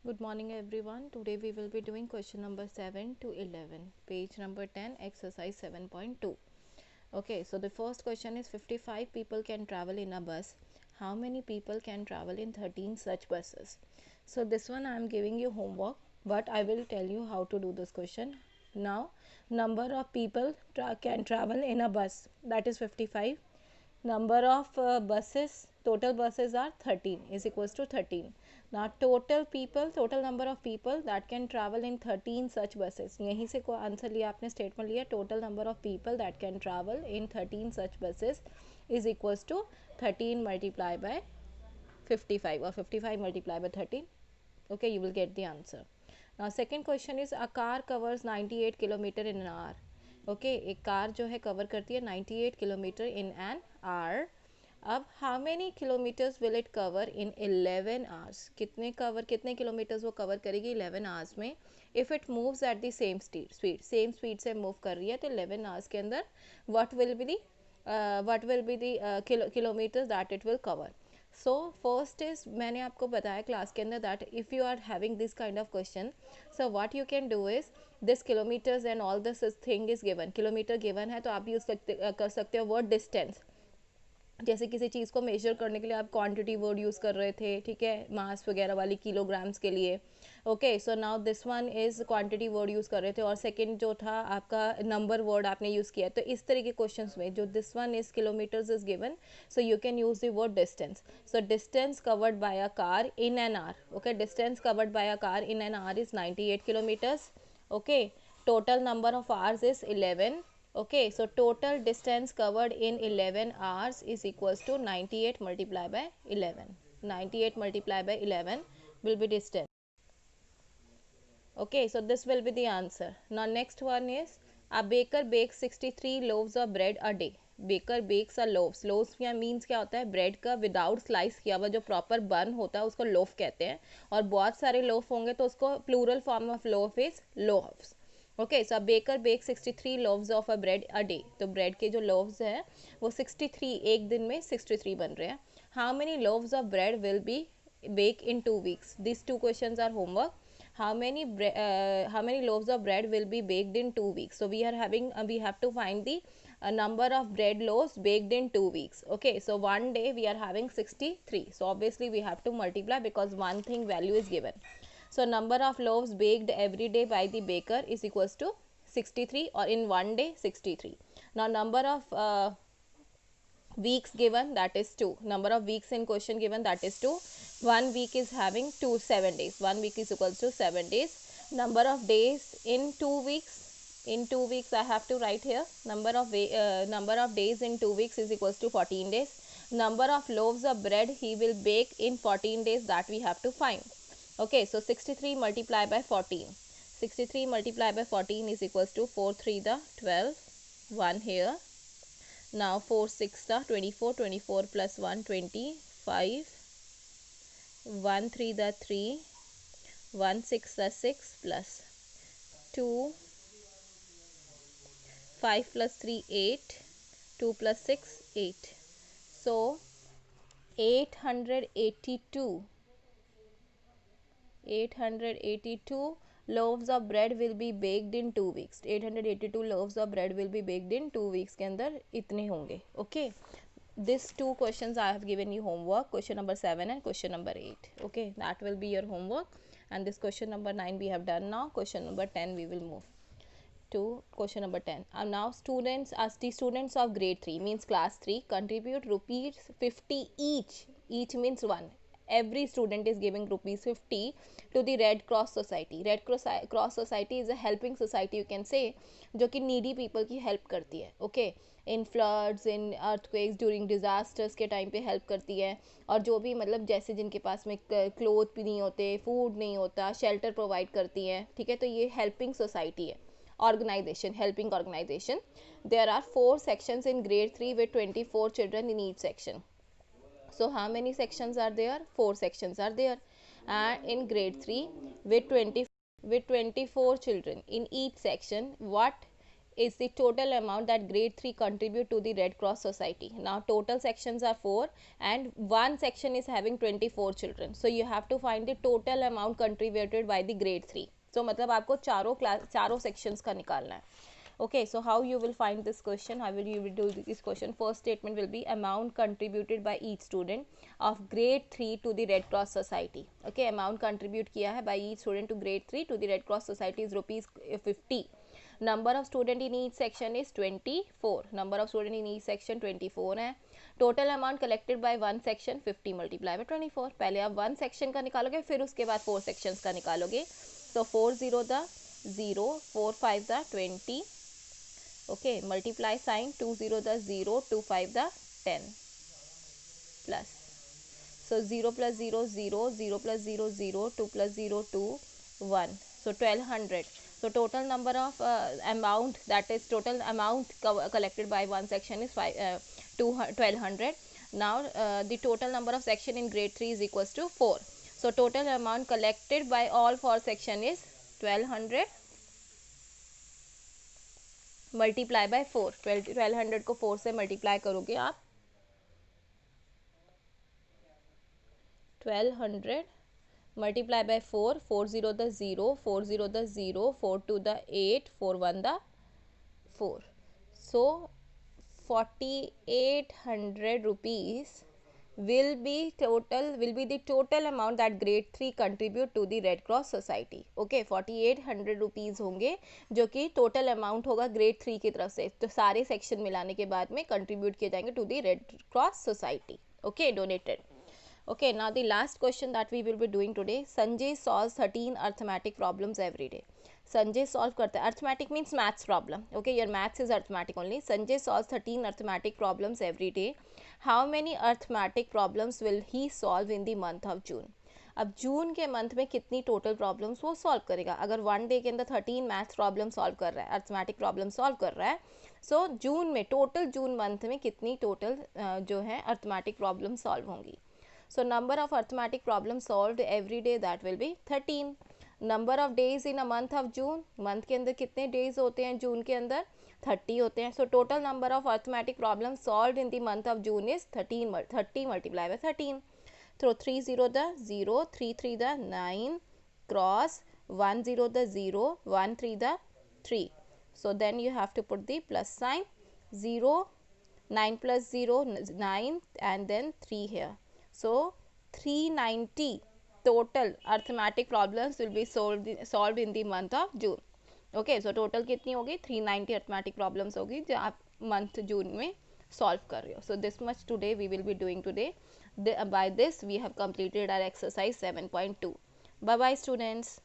Good morning everyone. Today we will be doing question number 7 to 11, page number 10, exercise 7.2. Okay, so the first question is 55 people can travel in a bus. How many people can travel in 13 such buses? So this one I am giving you homework, but I will tell you how to do this question. Now, number of people can travel in a bus, that is 55. Number of buses, total buses are 13, is equals to 13. Now total number of people that can travel in 13 such buses. यहीं से को answer लिया आपने, statement लिया. Total number of people that can travel in 13 such buses is equals to 13 multiply by 55 or 55 multiplied by 13. Okay, you will get the answer. Now second question is, a car covers 98 kilometer in an hour. Okay, एक car जो है cover करती है 98 kilometre in an hour. अब how many kilometres will it cover in 11 hours? कितने kilometres वो cover करेगी 11 hours में? If it moves at the same speed से मूव कर रही है तो 11 आवर्स के अंदर what will be the kilometres that it will cover. So first is, मैंने आपको बताया क्लास के अंदर that if you are having this kind of question, so what you can do is this kilometres and all this thing is given. Kilometre given है तो आप use कर सकते हो वर्ड डिस्टेंस. जैसे किसी चीज़ को मेजर करने के लिए आप क्वांटिटी वर्ड यूज़ कर रहे थे, ठीक है, मास वगैरह वाली किलोग्राम्स के लिए. Okay, so now this one is quantity word use कर रहे थे, और सेकंड जो था आपका नंबर वर्ड आपने यूज़ किया. तो इस तरह के क्वेश्चंस में जो this one is kilometres is given, so you can use the word distance. So distance covered by a car in an hour. Okay, distance covered by a car in an hour is 98 kilometres. Okay, total number of hours is 11. Okay, so total distance covered in 11 hours is equals to 98 multiplied by 11. 98 multiplied by 11 will be distance. Okay, so this will be the answer. Now next one is, a baker bakes 63 loaves of bread a day. Baker bakes a loaves या means क्या होता है, bread का without slice किया हुआ जो proper burn होता है उसको लोफ कहते हैं. और बहुत सारे लोफ होंगे तो उसको plural form of loaf is loaves. Okay, so baker bake 63 loaves of a bread a day. तो ब्रेड के जो लोव्स हैं वो 63, एक दिन में 63 बन रहे हैं. How many loaves of bread will be bake in 2 weeks? These two questions are homework. How many loaves of bread will be baked in 2 weeks? So we have to find the number of bread loaves baked in 2 weeks. Okay, so one day we are having 63, so obviously we have to multiply because one thing value is given. So number of loaves baked every day by the baker is equals to 63, or in one day 63. Now number of weeks given, that is 2. Number of weeks in question given, that is 2. 1 week is having 7 days. 1 week is equals to 7 days. Number of days in 2 weeks, I have to write here number of days in 2 weeks is equals to 14 days. Number of loaves of bread he will bake in 14 days, that we have to find. Okay, so 63 multiplied by 14. 63 multiplied by 14 is equals to 4 3 the 12, 1 here. Now 4 6 the 24, 24 plus 1 25, 1 3 the 3, 1 6 the 6 plus 2, 5 plus 3 8, 2 plus 6 8. So 882 loaves of bread will be baked in 2 weeks. 882 loaves of bread will be baked in 2 weeks के अंदर इतने होंगे. Okay, these two questions I have given you homework, question number 7 and question number 8. Okay, that will be your homework, and this question number 9 we have done. Now question number 10 we will move to question number 10. Now students, as the students of grade 3 means class 3, contribute rupees 50 each means 1. Every student is giving rupees 50 to the Red Cross Society. Red Cross Society is a helping society, you can say, जो कि needy people की help करती है. Okay, इन floods, इन earthquakes, during disasters के time पे help करती है. और जो भी मतलब जैसे जिनके पास में क्लोथ भी नहीं होते, फूड नहीं होता, शेल्टर प्रोवाइड करती हैं. ठीक है, तो ये हेल्पिंग सोसाइटी है, organization, helping organization. There are 4 sections in grade 3 with 24 children in each section. So how many sections are there? 4 sections are there. And in grade 3 with 24 children in each section, what is the total amount that grade 3 contribute to the Red Cross Society. Now total sections are 4 and one section is having 24 children. So you have to find the total amount contributed by the grade 3. So मतलब आपको चारों sections का निकालना है. Okay, so how you will find this question? How will you do this question? First statement will be amount contributed by each student of grade 3 to the Red Cross Society. Okay, amount contribute किया है by each student to grade 3 to the Red Cross Society is rupees 50. Number of student in each section is 24. Number of student in each section 24 है. Total amount collected by one section 50 multiply by 24. पहले आप one section का निकालोगे, फिर उसके बाद 4 sections का निकालोगे. So 4 0 the 0, 4 5 the 20. Okay, multiply sign, 2 0 the 0, 2 5 the 10 plus. So 0 plus 0 0, 0 plus 0 0, 2 plus 0 2, 1. So 1200. So total number of amount, that is total amount collected by one section is 1200. Now the total number of section in grade 3 is equals to 4. So total amount collected by all 4 section is 1200 multiply by 4. 1200 को 4 से multiply करोगे आप 1200 multiply by 4. 4 0 the 0, 4 0 the 0, 4 2 the 8, 4 1 the 4. So 4800 rupees will be the total amount that grade 3 contribute to the Red Cross Society. Okay, 4800 rupees होंगे जो कि total amount होगा grade 3 की तरफ से. तो सारे section मिलाने के बाद में contribute किए जाएंगे to the Red Cross Society. Okay, donated. Okay, now the last question that we will be doing today. Sanjay solves 13 arithmetic problems every day. Sanjay solve करता है. Arithmetic means maths problem. Okay, your maths is arithmetic only. Sanjay solve 13 arithmetic problems every day. How many arithmetic problems will he solve in the month of जून? अब जून के month में कितनी total problems वो solve करेगा? अगर one day के अंदर 13 maths problem solve कर रहा है, अर्थमेटिक प्रॉब्लम सॉल्व कर रहा है, सो जून में टोटल जून मंथ में कितनी टोटल जो है अर्थमेटिक प्रॉब्लम सॉल्व होंगी? So number of arithmetic problem solve every day that will be 13. Number of days in a month of June, month के अंदर कितने डेज होते हैं जून के अंदर? 30 होते हैं. So total number of arithmetic problem solve in the month of June is 30 multiply by 13. Throw 3 0 the 0, 3 3 the 9, cross 1 0 the 0, 1 3 the 3. So then you have to put the plus sign. 0, 9 plus 0, 9 and then 3 here. So 390 total arithmetic problems will be solved in the month of June. Okay, so total कितनी होगी? 390 arithmetic problems होगी जो आप month June में solve कर रहे हो. So this much today we will be doing today. By this we have completed our exercise 7.2. Bye bye students.